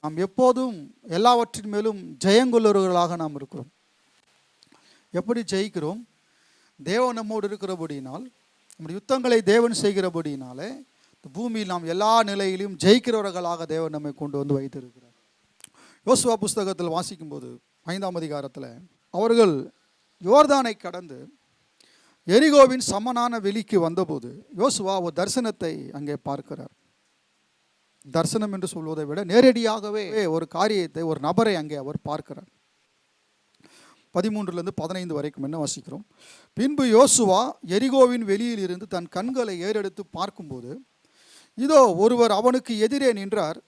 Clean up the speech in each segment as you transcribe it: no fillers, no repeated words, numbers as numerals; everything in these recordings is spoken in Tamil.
நாம் எப்போதும் எல்லாவற்றின் மேலும் ஜெயங்கொள்ளுவர்களாக நாம் இருக்கிறோம். எப்படி ஜெயிக்கிறோம்? தேவன் நம்மோடு இருக்கிறபடியினால், நம்முடைய யுத்தங்களை தேவன் செய்கிறபடியினாலே பூமியில் நாம் எல்லா நிலையிலும் ஜெயிக்கிறவர்களாக தேவன் நம்மை கொண்டு வந்து வைத்திருக்கிறார். யோசுவா புஸ்தகத்தில் வாசிக்கும்போது 5ஆம் அதிகாரத்தில் அவர்கள் யோர்தானை கடந்து எரிகோவின் சமனான வெளிக்கு வந்தபோது யோசுவா ஒரு தரிசனத்தை அங்கே பார்க்கிறார். தரிசனம் என்று சொல்வதை விட நேரடியாகவே ஒரு காரியத்தை, ஒரு நபரை அங்கே அவர் பார்க்கிறார். 13-15 வரைக்கும் என்ன வாசிக்கிறோம்? பின்பு யோசுவா எரிகோவின் வெளியில் இருந்து தன் கண்களை ஏறெடுத்து பார்க்கும்போது, இதோ ஒருவர் அவனுக்கு எதிரே நின்றார்.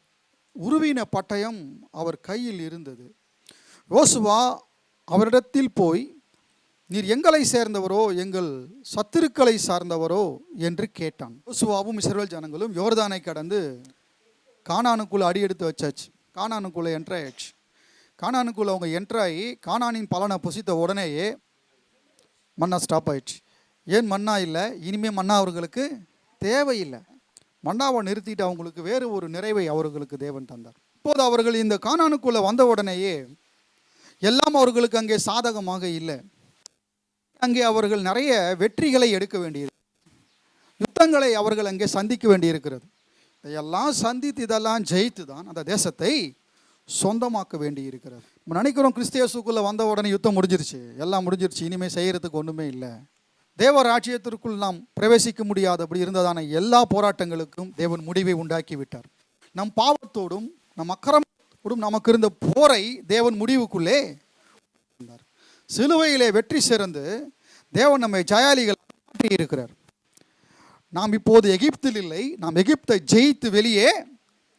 உருவின பட்டயம் அவர் கையில் இருந்தது. யோசுவா அவரிடத்தில் போய், நீர் எங்களை சேர்ந்தவரோ எங்கள் சத்துருக்களை சார்ந்தவரோ என்று கேட்டான். யோசுவாவும் இஸ்ரவேல் ஜனங்களும் யோர்தானை கடந்து கானானுக்குள்ளே அடி எடுத்து வச்சாச்சு. கானானுக்குள்ளே என்ட்ராயிடுச்சு. கானானுக்குள்ளே அவங்க என்ட்ராகி கானானின் பலனை புசித்த உடனேயே மன்னா ஸ்டாப் ஆயிடுச்சு. ஏன் மன்னா இல்லை? இனிமேல் மன்னா அவர்களுக்கு தேவையில்லை. மன்னாவை நிறுத்திட்டு அவங்களுக்கு வேறு ஒரு நிறைவை அவர்களுக்கு தேவன் தந்தார். இப்போது அவர்கள் இந்த கானானுக்குள்ளே வந்த உடனேயே எல்லாம் அவர்களுக்கு அங்கே சாதகமாக இல்லை. அங்கே அவர்கள் நிறைய வெற்றிகளை எடுக்க வேண்டியது, யுத்தங்களை அவர்கள் அங்கே சந்திக்க வேண்டியிருக்கிறது. இதையெல்லாம் சந்தித்து இதெல்லாம் ஜெயித்து தான் அந்த தேசத்தை சொந்தமாக்க வேண்டி இருக்கிறது. நம்ம நினைக்கிறோம் கிறிஸ்தியசுக்குள்ளே வந்த உடனே யுத்தம் முடிஞ்சிருச்சு, எல்லாம் முடிஞ்சிருச்சு, இனிமேல் செய்கிறதுக்கு ஒன்றுமே இல்லை. தேவ ராஜ்யத்திற்குள் நாம் பிரவேசிக்க முடியாதபடி இருந்ததான எல்லா போராட்டங்களுக்கும் தேவன் முடிவை உண்டாக்கி விட்டார். நம் பாவத்தோடும் நம் அக்கிரமத்தோடும் நமக்கு இருந்த போரை தேவன் முடிவுக்குள்ளே இருந்தார். சிலுவையிலே வெற்றி சிறந்து தேவன் நம்மை ஜெயாலிகள் மாற்றி இருக்கிறார். நாம் இப்போது எகிப்தில் இல்லை, நாம் எகிப்தை ஜெயித்து வெளியே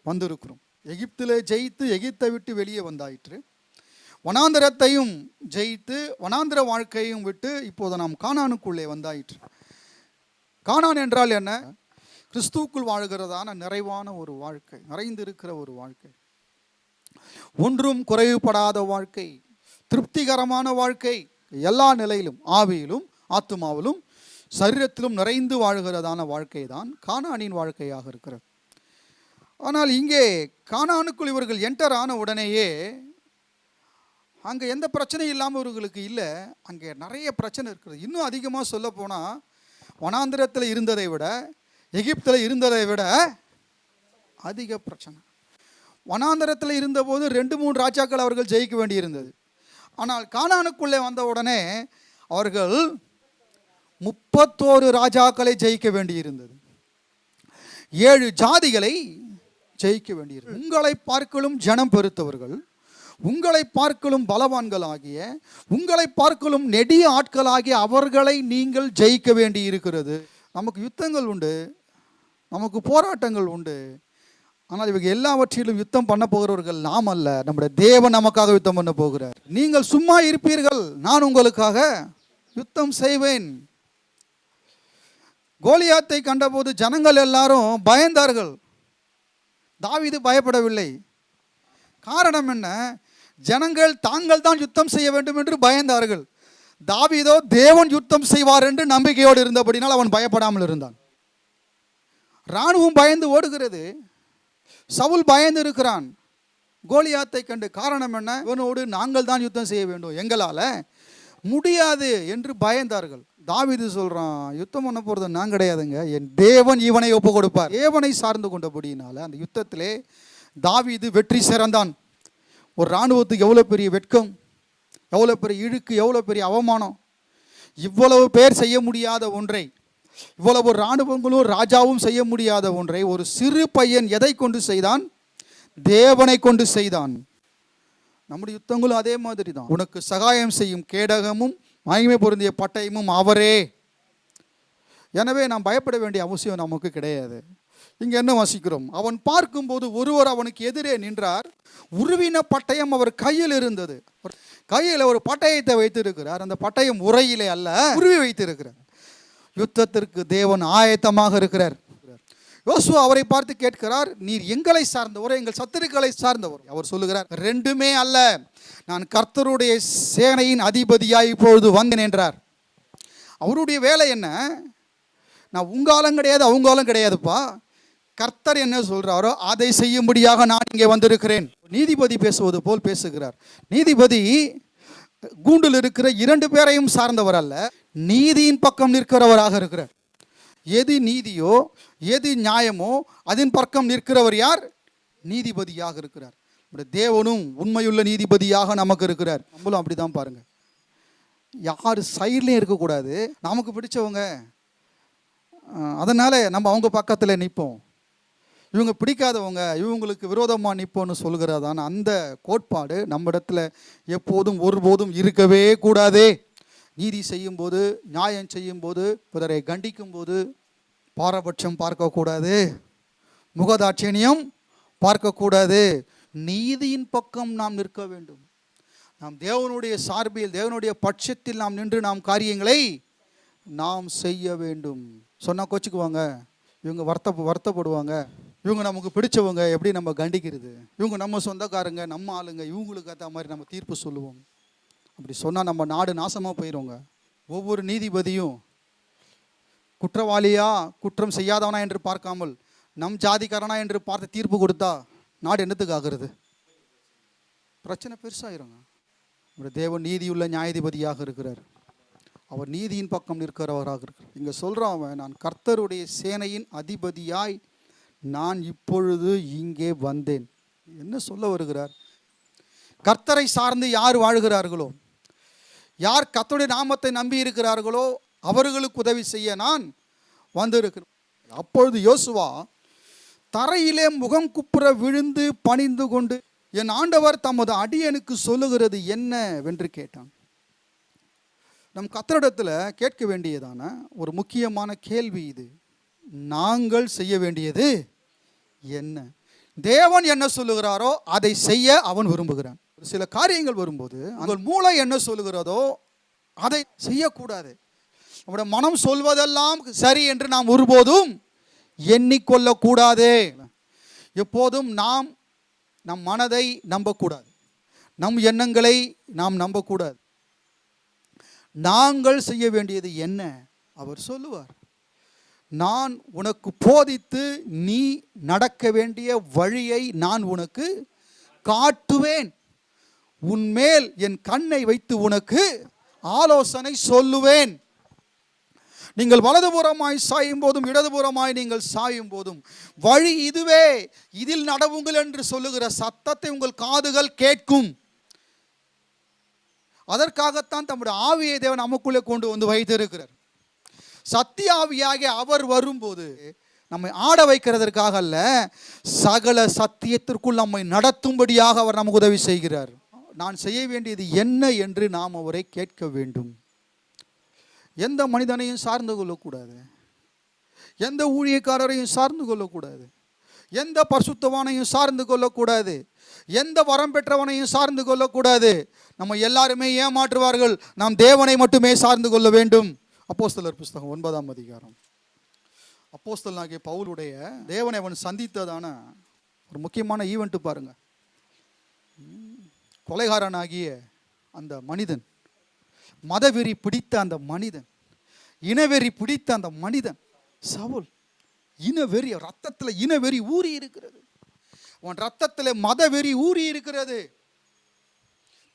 வந்திருக்கிறோம். எகிப்தில் ஜெயித்து எகிப்தை விட்டு வெளியே வந்தாயிற்று. வனாந்திரத்தையும் ஜெயித்து வனாந்திர வாழ்க்கையும் விட்டு இப்போது நாம் கானானுக்குள்ளே வந்தாயிற்று. கானான் என்றால் என்ன? கிறிஸ்துவுக்குள் வாழ்கிறதான நிறைவான ஒரு வாழ்க்கை, நிறைந்திருக்கிற ஒரு வாழ்க்கை, ஒன்றும் குறைவுபடாத வாழ்க்கை, திருப்திகரமான வாழ்க்கை, எல்லா நிலையிலும் ஆவியிலும் ஆத்துமாவிலும் சரீரத்திலும் நிறைந்து வாழ்கிறதான வாழ்க்கை தான் கானானின் வாழ்க்கையாக இருக்கிறது. ஆனால் இங்கே கானானுக்குள் இவர்கள் என்டர் ஆன உடனேயே அங்கே எந்த பிரச்சனையும் இல்லாமல் இவர்களுக்கு இல்லை, அங்கே நிறைய பிரச்சனை இருக்கிறது. இன்னும் அதிகமாக சொல்ல போனால் வனாந்திரத்தில் இருந்ததை விட எகிப்தில் இருந்ததை விட அதிக பிரச்சனை. வனாந்திரத்தில் இருந்தபோது 2-3 ராஜாக்கள் அவர்கள் ஜெயிக்க வேண்டியிருந்தது. ஆனால் கானானுக்குள்ளே வந்த உடனே அவர்கள் 31 ராஜாக்களை ஜெயிக்க வேண்டியிருந்தது. 7 ஜாதிகளை ஜெயிக்க வேண்டியிருந்தது. உங்களை பார்க்கலும் ஜனம் பெருத்தவர்கள், உங்களை பார்க்கலும் பலவான்களாகிய, உங்களை பார்க்கலும் நெடிய ஆட்களாகிய அவர்களை நீங்கள் ஜெயிக்க வேண்டி இருக்கிறது. நமக்கு யுத்தங்கள் உண்டு, நமக்கு போராட்டங்கள் உண்டு. ஆனால் இவங்க எல்லாவற்றிலும் யுத்தம் பண்ண போகிறவர்கள் நாம் அல்ல, நம்முடைய தேவன் நமக்காக யுத்தம் பண்ண போகிறார். நீங்கள் சும்மா இருப்பீர்கள், நான் உங்களுக்காக யுத்தம் செய்வேன். கோலியாத்தை கண்டபோது ஜனங்கள் எல்லாரும் பயந்தார்கள். தாவீது பயப்படவில்லை. காரணம் என்ன? ஜனங்கள் தாங்கள் தான் யுத்தம் செய்ய வேண்டும் என்று பயந்தார்கள். தாவீதோ தேவன் யுத்தம் செய்வார் என்று நம்பிக்கையோடு இருந்தபடினால் அவன் பயப்படாமல் இருந்தான். இராணுவம் பயந்து ஓடுகிறது, சவுல் பயந்து இருக்கிறான் கோலியாத்தை கண்டு. காரணம் என்ன? இவனோடு நாங்கள் தான் யுத்தம் செய்ய வேண்டும், எங்களால் முடியாது என்று பயந்தார்கள். தாவீது சொல்றான், யுத்தம் பண்ண போறது நான் கிடையாதுங்க, என் தேவன் இவனை ஒப்பு கொடுப்பார். தேவனை சார்ந்து கொண்டபடினால அந்த யுத்தத்திலே தாவீது வெற்றி சிறந்தான். ஒரு இராணுவத்துக்கு எவ்வளோ பெரிய வெட்கம், எவ்வளோ பெரிய இழுக்கு, எவ்வளோ பெரிய அவமானம். இவ்வளவு பேர் செய்ய முடியாத ஒன்றை, இவ்வளவு இராணுவங்களும் ராஜாவும் செய்ய முடியாத ஒன்றை ஒரு சிறு பையன் எதை கொண்டு செய்தான்? தேவனை கொண்டு செய்தான். நம்முடைய யுத்தங்களும் அதே மாதிரி தான். உனக்கு சகாயம் செய்யும் கேடகமும் மகிமை பொருந்திய பட்டயமும் அவரே. எனவே நாம் பயப்பட வேண்டிய அவசியம் நமக்கு கிடையாது. இங்கே என்ன வாசிக்கிறோம்? அவன் பார்க்கும்போது ஒருவர் அவனுக்கு எதிரே நின்றார். உருவின பட்டயம் அவர் கையில் இருந்தது. கையில் ஒரு பட்டயத்தை வைத்திருக்கிறார். அந்த பட்டயம் உரையிலே அல்ல, உருவி வைத்திருக்கிறார். யுத்தத்திற்கு தேவன் ஆயத்தமாக இருக்கிறார். யோசுவா அவரை பார்த்து கேட்கிறார், நீர் எங்களை சார்ந்தவரோ எங்கள் சத்துருக்களை சார்ந்தவர்? அவர் சொல்லுகிறார், ரெண்டுமே அல்ல, நான் கர்த்தருடைய சேனையின் அதிபதியாய் இப்பொழுது வந்தேன் என்றார். அவருடைய வேலை என்ன? நான் உங்காலும் கிடையாது அவங்காலும் கிடையாதுப்பா, கர்த்தர் என்ன சொல்றாரோ அதை செய்யும்படியாக நான் இங்கே வந்திருக்கிறேன். நீதிபதி பேசுவது போல் பேசுகிறார். நீதிபதி கூண்டில் இருக்கிற 2 பேரையும் சார்ந்தவர் அல்ல, நீதியின் பக்கம் நிற்கிறவராக இருக்கிறார். எது நீதியோ எது நியாயமோ அதன் பக்கம் நிற்கிறவர் யார்? நீதிபதியாக இருக்கிறார். தேவனும் உண்மையுள்ள நீதிபதியாக நமக்கு இருக்கிறார். நம்மளும் அப்படிதான் பாருங்க, யார் சைட்லையும் இருக்கக்கூடாது. நமக்கு பிடிச்சவங்க, அதனால நம்ம அவங்க பக்கத்தில் நிற்போம். இவங்க பிடிக்காதவங்க, இவங்களுக்கு விரோதமாக நிற்போன்னு சொல்கிறதான அந்த கோட்பாடு நம்ம இடத்துல எப்போதும் ஒருபோதும் இருக்கவே கூடாதே. நீதி செய்யும்போது, நியாயம் செய்யும்போது, பிறரை கண்டிக்கும் போது பாரபட்சம் பார்க்கக்கூடாது, முகதாட்சணியம் பார்க்கக்கூடாது. நீதியின் பக்கம் நாம் நிற்க வேண்டும். நாம் தேவனுடைய சார்பில், தேவனுடைய பட்சத்தில் நாம் நின்று நாம் காரியங்களை நாம் செய்ய வேண்டும். சொன்னால் கோச்சுக்குவாங்க, இவங்க வருத்தப்படுவாங்க, இவங்க நமக்கு பிடிச்சவங்க, எப்படி நம்ம கண்டிக்கிறது, இவங்க நம்ம சொந்தக்காரங்க, நம்ம ஆளுங்க, இவங்களுக்கு ஏற்ற மாதிரி நம்ம தீர்ப்பு சொல்லுவோம். அப்படி சொன்னால் நம்ம நாடு நாசமாக போயிடுவோங்க. ஒவ்வொரு நீதிபதியும் குற்றவாளியா குற்றம் செய்யாதவனா என்று பார்க்காமல் நம் ஜாதிக்காரனா என்று பார்த்து தீர்ப்பு கொடுத்தா நாடு என்னத்துக்கு ஆகிறது? பிரச்சனை பெருசாயிருங்க. தேவன் நீதியுள்ள நியாயாதிபதியாக இருக்கிறார். அவர் நீதியின் பக்கம் நிற்கிறவராக இருக்கிறார். இங்கே சொல்கிறான், நான் கர்த்தருடைய சேனையின் அதிபதியாய் நான் இப்பொழுது இங்கே வந்தேன். என்ன சொல்ல வருகிறார்? கர்த்தரை சார்ந்து யார் வாழ்கிறார்களோ, யார் கர்த்தருடைய நாமத்தை நம்பி இருக்கிறார்களோ அவர்களுக்கு உதவி செய்ய நான் வந்திருக்கிறேன். அப்பொழுது யோசுவா தரையிலே முகம் குப்புற விழுந்து பணிந்து கொண்டு, என் ஆண்டவர் தமது அடியனுக்கு சொல்லுகிறது என்னவென்று கேட்டான். நம் கர்த்தரிடத்தில் கேட்க வேண்டியதான ஒரு முக்கியமான கேள்வி இது. நாங்கள் செய்ய வேண்டியது என்ன? தேவன் என்ன சொல்லுகிறாரோ அதை செய்ய அவன் விரும்புகிறான். சில காரியங்கள் வரும்போது உங்கள் மூளை என்ன சொல்லுகிறதோ அதை செய்யக்கூடாது. நம்முடைய மனம் சொல்வதெல்லாம் சரி என்று நாம் ஒருபோதும் எண்ணிக்கொள்ளக்கூடாது. எப்போதும் நாம் நம் மனதை நம்பக்கூடாது, நம் எண்ணங்களை நாம் நம்பக்கூடாது. நாங்கள் செய்ய வேண்டியது என்ன? அவர் சொல்லுவார், நான் உனக்கு போதித்து நீ நடக்க வேண்டிய வழியை நான் உனக்கு காட்டுவேன், உன்மேல் என் கண்ணை வைத்து உனக்கு ஆலோசனை சொல்லுவேன். நீங்கள் வலதுபுறமாய் சாயும் போதும் இடதுபுறமாய் நீங்கள் சாயும் போதும் வழி இதுவே, இதில் நடவுங்கள் என்று சொல்லுகிற சத்தத்தை உங்கள் காதுகள் கேட்கும். அதற்காகத்தான் தம்முடைய ஆவியை தேவன் நமக்குள்ளே கொண்டு வந்து வைத்திருக்கிறார். சத்திய ஆவியாகிய அவர் வரும்போது நம்மை ஆட வைக்கிறதற்காக அல்ல, சகல சத்தியத்திற்குள் நம்மை நடத்தும்படியாக அவர் நமக்கு உதவி செய்கிறார். நான் செய்ய வேண்டியது என்ன என்று நாம் அவரை கேட்க வேண்டும். எந்த மனிதனையும் சார்ந்து கொள்ளக்கூடாது, எந்த ஊழியக்காரரையும் சார்ந்து கொள்ளக்கூடாது, எந்த பரிசுத்தவானையும் சார்ந்து கொள்ளக்கூடாது, எந்த வரம் பெற்றவனையும் சார்ந்து கொள்ளக்கூடாது. நம்ம எல்லாருமே ஏமாற்றுவார்கள், நாம் தேவனை மட்டுமே சார்ந்து கொள்ள வேண்டும். அப்போஸ்தலர் புஸ்தகம் 9ஆம் அதிகாரம். அப்போஸ்தலனாகிய பவுலுடைய தேவனை அவன் சந்தித்ததான ஒரு முக்கியமான ஈவெண்ட் பாருங்க. கொலைகாரனாகிய அந்த மனிதன், மதவெறி பிடித்த அந்த மனிதன், இனவெறி பிடித்த அந்த மனிதன் சவுல், இனவெறி, ரத்தத்தில் இனவெறி ஊறி இருக்கிறது, அவன் ரத்தத்தில் மதவெறி ஊறி இருக்கிறது.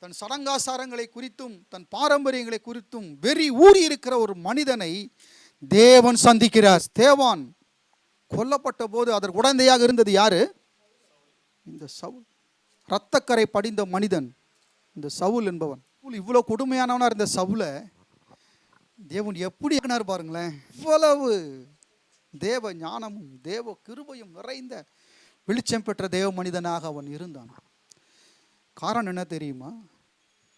தன் சடங்காசாரங்களை குறித்தும் தன் பாரம்பரியங்களை குறித்தும் வெறி ஊறி இருக்கிற ஒரு மனிதனை தேவன் சந்திக்கிறார். தேவான் கொல்லப்பட்ட போது அதற்கு உடந்தையாக இருந்தது யாரு? இந்த சவுல், இரத்தக்கரை படிந்த மனிதன் இந்த சவுல் என்பவன். இவ்வளவு கொடுமையானவனா இருந்த சவுல தேவன் எப்படி ஆக்கினார் பாருங்களேன். இவ்வளவு தேவ ஞானமும் தேவ கிருபையும் நிறைந்த வெளிச்சம் பெற்ற தேவ மனிதனாக அவன் இருந்தான். காரணம் என்ன தெரியுமா?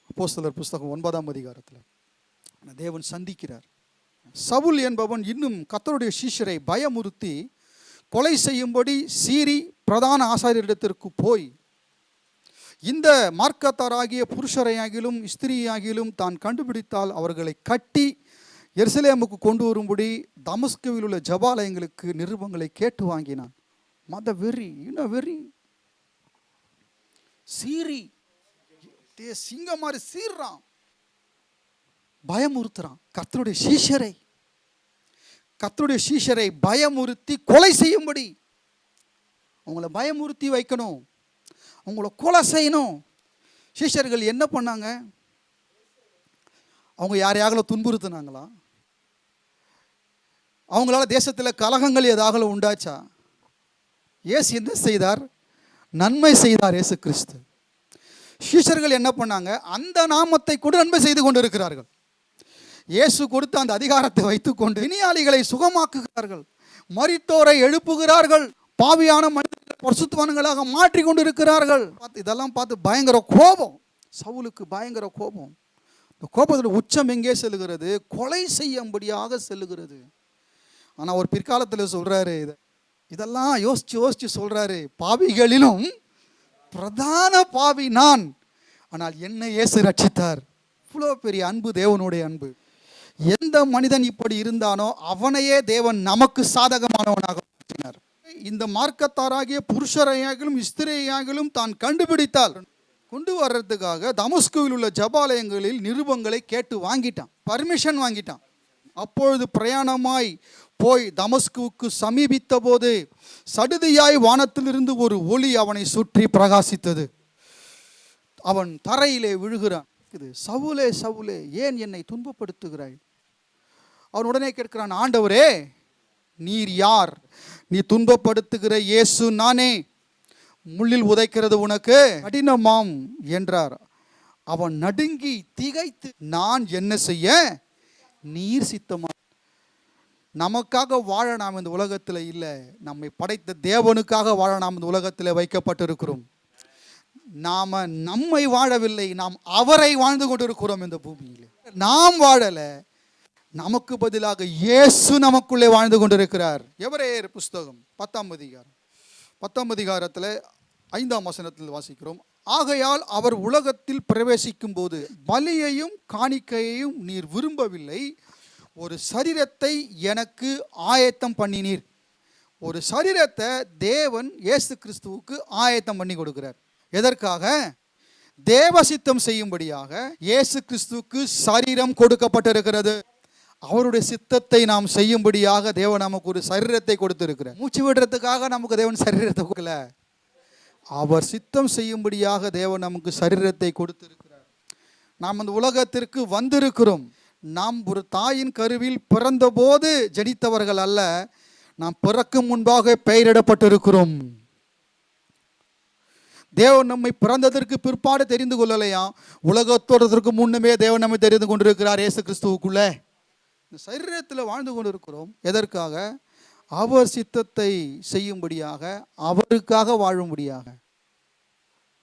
அப்போஸ்தலர் புஸ்தகம் 9ஆம் அதிகாரத்தில் தேவன் சந்திக்கிறார். சவுல் என்பவன் இன்னும் கர்த்தருடைய சீஷரை பயமுறுத்தி கொலை செய்யும்படி சீறி பிரதான ஆசாரியரிடத்திற்கு போய், இந்த மார்க்கத்தாராகிய புருஷரையாகிலும் ஸ்திரீயாகிலும் தான் கண்டுபிடித்தால் அவர்களை கட்டி எருசலேமுக்கு கொண்டு வரும்படி தமஸ்குவில் உள்ள ஜபாலயங்களுக்கு நிருபங்களை கேட்டு வாங்கினான். மத வெறி, இன வெறி, சீறி சிங்க மாதிரி சீர்றான், பயமுறுத்துறான். கர்த்தருடைய சீஷரை பயமுறுத்தி கொலை செய்யும்படி அவங்கள பயமுறுத்தி வைக்கணும், அவங்கள கொலை செய்யணும். சீஷர்கள் என்ன பண்ணாங்க? அவங்க யாரையாகல துன்புறுத்தினாங்களா? அவங்களால தேசத்தில் கலகங்கள் ஏதாவது உண்டாச்சா? இயேசு என்ன செய்தார்? நன்மை செய்தார் இயேசு கிறிஸ்து. சீஷர்கள் என்ன பண்ணாங்க? அந்த நாமத்தை கூட நன்மை செய்து கொண்டு இருக்கிறார்கள். இயேசு கொடுத்த அந்த அதிகாரத்தை வைத்துக்கொண்டு வினியாளிகளை சுகமாக்குகிறார்கள், மரித்தோரை எழுப்புகிறார்கள், பாவியான மனிதர்கள் பரிசுத்தவான்களாக மாற்றி கொண்டு இருக்கிறார்கள். இதெல்லாம் பார்த்து பயங்கர கோபம், சவுலுக்கு பயங்கர கோபம். இந்த கோபத்தில் உச்சம் எங்கே செல்லுகிறது? கொலை செய்யும்படியாக செல்லுகிறது. ஆனால் ஒரு பிற்காலத்தில் சொல்றாரு, இதெல்லாம் யோசிச்சு யோசிச்சு சொல்றாரு, பாவிகளிலும் பிரதான பாவி நான், ஆனால் என்னை இயேசு ரட்சித்தார். இவ்வளோ பெரிய அன்பு, தேவனுடைய அன்பு. எந்த மனிதன் இப்படி இருந்தானோ அவனையே தேவன் நமக்கு சாதகமானவனாக மாற்றினார். இந்த மார்க்கத்தாராகிய புருஷரையாகிலும் ஸ்திரையாகிலும் தான் கண்டுபிடித்தால் கொண்டு வர்றதுக்காக தமஸ்குவில் உள்ள ஜபாலயங்களில் நிருபங்களை கேட்டு வாங்கிட்டான், பர்மிஷன் வாங்கிட்டான். அப்பொழுது பிரயாணமாய் போய் தமஸ்குவுக்கு சமீபித்த போது சடுதியாய் வானத்திலிருந்து ஒரு ஒளி அவனை சுற்றி பிரகாசித்தது. அவன் தரையிலே விழுகிறான். சவுலே சவுலே, ஏன் என்னை துன்பப்படுத்துகிறாய்? அவன் உடனே கேட்கிறான், ஆண்டவரே நீர் யார்? நீ துன்பப்படுத்துகிற இயேசு நானே. முள்ளில் உதைக்கிறது உனக்கு கடினமாம் என்றார். அவன் நடுங்கி திகைத்து, நான் என்ன செய்ய? நீர் சித்தமா? நமக்காக வாழ நாம் இந்த உலகத்தில் இல்லை, நம்மை படைத்த தேவனுக்காக வாழ நாம் இந்த உலகத்தில் வைக்கப்பட்டிருக்கிறோம். நாம நம்மை வாழவில்லை, நாம் அவரை வாழ்ந்து கொண்டிருக்கிறோம் இந்த பூமியில். நாம் வாழல, நமக்கு பதிலாக இயேசு நமக்குள்ளே வாழ்ந்து கொண்டிருக்கிறார். எபிரேயர் புஸ்தகம் 10ஆம் அதிகாரத்தில் 5ஆம் வசனத்தில் வாசிக்கிறோம். ஆகையால் அவர் உலகத்தில் பிரவேசிக்கும் போது பலியையும் காணிக்கையையும் நீர் விரும்பவில்லை, ஒரு சரீரத்தை எனக்கு ஆயத்தம் பண்ணினீர். ஒரு சரீரத்தை தேவன் இயேசு கிறிஸ்துவுக்கு ஆயத்தம் பண்ணி கொடுக்கிறார். எதற்காக? தேவ சித்தம் செய்யும்படியாக இயேசு கிறிஸ்துவுக்கு சரீரம் கொடுக்கப்பட்டிருக்கிறது. அவருடைய சித்தத்தை நாம் செய்யும்படியாக தேவன் நமக்கு ஒரு சரீரத்தை கொடுத்திருக்கிறார். மூச்சு விடுறதுக்காக நமக்கு தேவன் சரீரத்தை கொடுக்கல, அவர் சித்தம் செய்யும்படியாக தேவன் நமக்கு சரீரத்தை கொடுத்திருக்கிறார். நாம் அந்த உலகத்திற்கு வந்திருக்கிறோம். நாம் ஒரு தாயின் கருவில் பிறந்த போது ஜனித்தவர்கள் அல்ல, நாம் பிறக்கும் முன்பாக பெயரிடப்பட்டிருக்கிறோம். தேவன் நம்மை பிறந்ததற்கு பிற்பாடு தெரிந்து கொள்ளலையா, உலகத்தோடதற்கு முன்னமே தேவன் நம்மை தெரிந்து கொண்டிருக்கிறார். இயேசு கிறிஸ்துவுக்குள்ள இந்த சரீரத்தில் வாழ்ந்து கொண்டிருக்கிறோம். எதற்காக? அவர் சித்தத்தை செய்யும்படியாக, அவருக்காக வாழும்படியாக.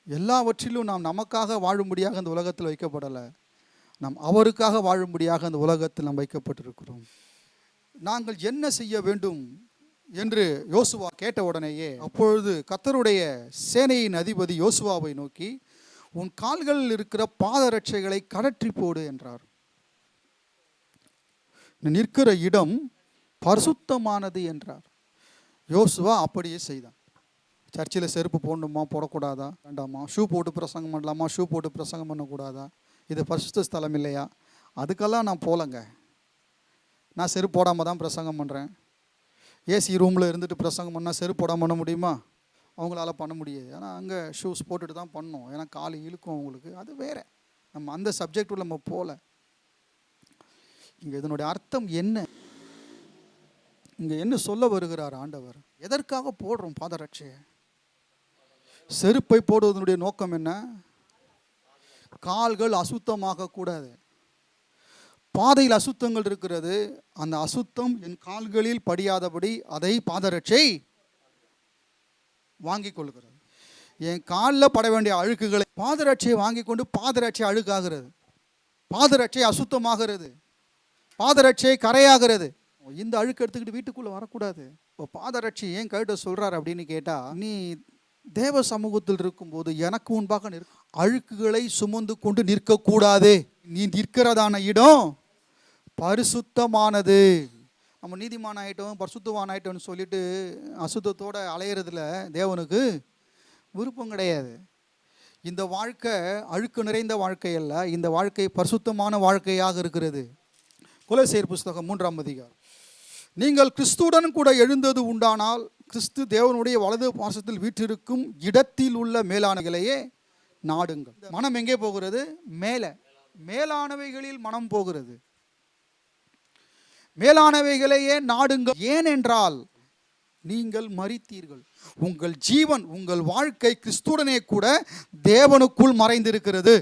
எல்லாவற்றிலும் நாம் நமக்காக வாழும்படியாக இந்த உலகத்தில் வைக்கப்படலை, நாம் அவருக்காக வாழும்படியாக அந்த உலகத்தில் நாம் வைக்கப்பட்டிருக்கிறோம். நாங்கள் என்ன செய்ய வேண்டும் என்று யோசுவா கேட்ட உடனேயே, அப்பொழுது கர்த்தருடைய சேனையின் அதிபதி யோசுவாவை நோக்கி, உன் கால்களில் இருக்கிற பாதரட்சைகளை கழற்றி போடு என்றார். நிற்கிற இடம் பரிசுத்தமானது என்றார். யோசுவா அப்படியே செய்தான். சர்ச்சில் செருப்பு போடணுமா போடக்கூடாதா, வேண்டாமா? ஷூ போட்டு பிரசங்கம் பண்ணலாமா, ஷூ போட்டு பிரசங்கம் பண்ணக்கூடாதா? இது பரிசுத்த ஸ்தலம் இல்லையா? அதுக்கெல்லாம் நான் போகலங்க. நான் செருப்பு போடாமல் தான் பிரசங்கம் பண்ணுறேன். ஏசி ரூமில் இருந்துட்டு பிரசங்கம் பண்ணால் செருப்பு போடாமல் பண்ண முடியுமா? அவங்களால பண்ண முடியாது. ஏன்னா அங்கே ஷூஸ் போட்டுட்டு தான் பண்ணணும், ஏன்னா கால் இழுக்கும் அவங்களுக்கு. அது வேறு, நம்ம அந்த சப்ஜெக்டில் நம்ம போகல. இங்கே இதனுடைய அர்த்தம் என்ன? இங்கே என்ன சொல்ல வருகிறார் ஆண்டவர்? எதற்காக போடுறோம் பாதரட்சையை? செருப்பை போடுவதனுடைய நோக்கம் என்ன? கால்கள் அசுத்தமாக கூடாது. பாதையில் அசுத்தங்கள் இருக்கிறது, அந்த அசுத்தம் என் கால்களில் படியாதபடி அதை பாதரட்சை வாங்கி கொள்கிறது. என் காலில் பட வேண்டிய அழுக்குகளை பாதரட்சையை வாங்கி கொண்டு பாதரட்சை அழுக்காகிறது, பாதரட்சை அசுத்தமாகிறது, பாதரட்சை கரையாகிறது. இந்த அழுக்கு எடுத்துக்கிட்டு வீட்டுக்குள்ளே வரக்கூடாது. இப்போ பாதரட்சி ஏன் கழுட்ட சொல்கிறார் அப்படின்னு கேட்டால், நீ தேவ சமூகத்தில் இருக்கும்போது எனக்கு முன்பாக அழுக்குகளை சுமந்து கொண்டு நிற்கக்கூடாது. நீ நிற்கிறதான இடம் பரிசுத்தமானது. நம்ம நீதிமான ஆகிட்டோம், பரிசுத்தமான ஆகிட்டோம்னு சொல்லிட்டு அசுத்தத்தோடு அலையிறதுல தேவனுக்கு விருப்பம் கிடையாது. இந்த வாழ்க்கை அழுக்கு நிறைந்த வாழ்க்கை அல்ல, இந்த வாழ்க்கை பரிசுத்தமான வாழ்க்கையாக இருக்கிறது. கொலோசியர் புஸ்தகம் 3ஆம் அதிகாரம். நீங்கள் கிறிஸ்துவுடன் கூட எழுந்தது உண்டானால் கிறிஸ்து தேவனுடைய வலது பார்சத்தில் வீற்றிருக்கும் இடத்தில் உள்ள மேலானவைகளையே நாடுங்கள். மனம் எங்கே போகிறது? மேலே. மேலானவைகளில் மனம் போகிறது. மேலானவைகளையே நாடுங்கள். ஏனென்றால் நீங்கள் மரித்தீர்கள். உங்கள் ஜீவன், உங்கள் வாழ்க்கை கிறிஸ்துடனே கூட தேவனுக்குள் மறைந்திருக்கிறது.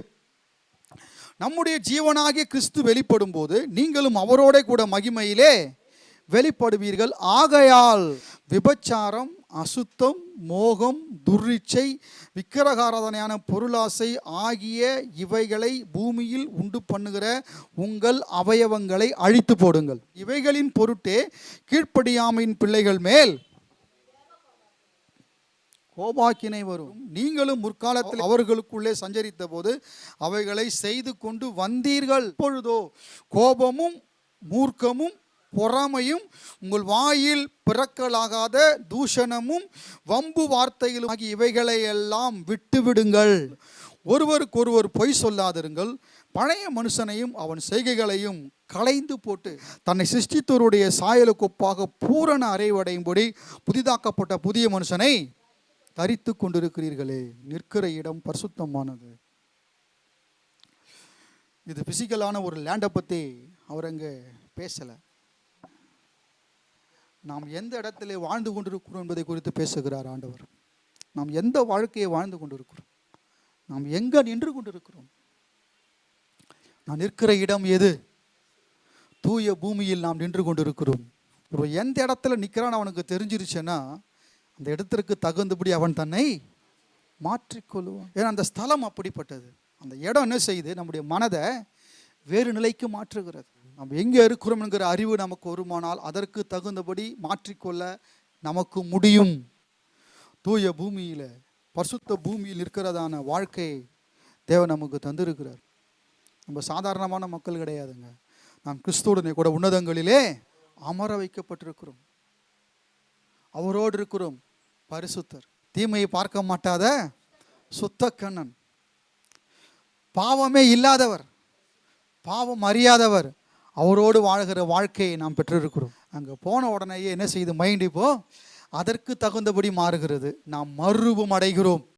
நம்முடைய ஜீவனாகிய கிறிஸ்து வெளிப்படும் போது நீங்களும் அவரோட கூட மகிமையிலே வெளிப்படுவீர்கள். ஆகையால் விபச்சாரம், அசுத்தம், மோகம், துர்ரிச்சை, விக்கிரகாராதனையான பொருளாசை ஆகிய இவைகளை பூமியில் உண்டு பண்ணுகிற உங்கள் அவயவங்களை அழித்து போடுங்கள். இவைகளின் பொருட்டே கீழ்ப்படியாமையின் பிள்ளைகள் மேல் கோபாக்கினை வரும். நீங்களும் முற்காலத்தில் அவர்களுக்குள்ளே சஞ்சரித்த போது அவைகளை செய்து கொண்டு வந்தீர்கள். இப்பொழுதோ கோபமும் மூர்க்கமும் பொறாமையும் உங்கள் வாயில் பிறக்கலாகாத தூஷணமும் வம்பு வார்த்தைகளும் ஆகிய இவைகளை எல்லாம் விட்டுவிடுங்கள். ஒருவருக்கொருவர் பொய் சொல்லாதிருங்கள். பழைய மனுஷனையும் அவன் செய்கைகளையும் களைந்து போட்டு தன்னை சிருஷ்டித்தோருடைய சாயலுக்கு ஒப்பாக பூரண அறைவடையும்படி புதிதாக்கப்பட்ட புதிய மனுஷனை தரித்து கொண்டிருக்கிறீர்களே. நிற்கிற இடம் பரிசுத்தமானது. இது பிசிக்கலான ஒரு லேண்டை பற்றி அவர் அங்கே பேசலை. நாம் எந்த இடத்துல வாழ்ந்து கொண்டிருக்கிறோம் என்பதை குறித்து பேசுகிறார் ஆண்டவர். நாம் எந்த வாழ்க்கையை வாழ்ந்து கொண்டிருக்கிறோம்? நாம் எங்கே நின்று கொண்டிருக்கிறோம்? நான் நிற்கிற இடம் எது? தூய பூமியில் நாம் நின்று கொண்டிருக்கிறோம். எந்த இடத்துல நிற்கிறான்னு அவனுக்கு தெரிஞ்சிருச்சுன்னா அந்த இடத்திற்கு தகுந்தபடி அவன் தன்னை மாற்றிக்கொள்ளுவான். ஏன்னா அந்த ஸ்தலம் அப்படிப்பட்டது. அந்த இடம் என்ன செய்யுது? நம்முடைய மனதை வேறு நிலைக்கு மாற்றுகிறது. நம்ம எங்கே இருக்கிறோம் என்கிற அறிவு நமக்கு வருமானால் அதற்கு தகுந்தபடி மாற்றிக்கொள்ள நமக்கு முடியும். தூய பூமியில், பரிசுத்த பூமியில் இருக்கிறதான வாழ்க்கையை தேவன் நமக்கு தந்திருக்கிறார். நம்ம சாதாரணமான மக்கள் கிடையாதுங்க. நாம் கிறிஸ்துவுடனே கூட உன்னதங்களிலே அமர வைக்கப்பட்டிருக்கிறோம். அவரோடு இருக்கிறோம். பரிசுத்தர், தீமையை பார்க்க மாட்டாத சுத்த கண்ணன், பாவமே இல்லாதவர், பாவம் அறியாதவர், அவரோடு வாழ்கிற வாழ்க்கையை நாம் பெற்றிருக்கிறோம். அங்கே போன உடனேயே என்ன செய்து மைண்ட் இப்போ அதற்கு தகுந்தபடி மாறுகிறது. நாம் மறுரூபம் அடைகிறோம்.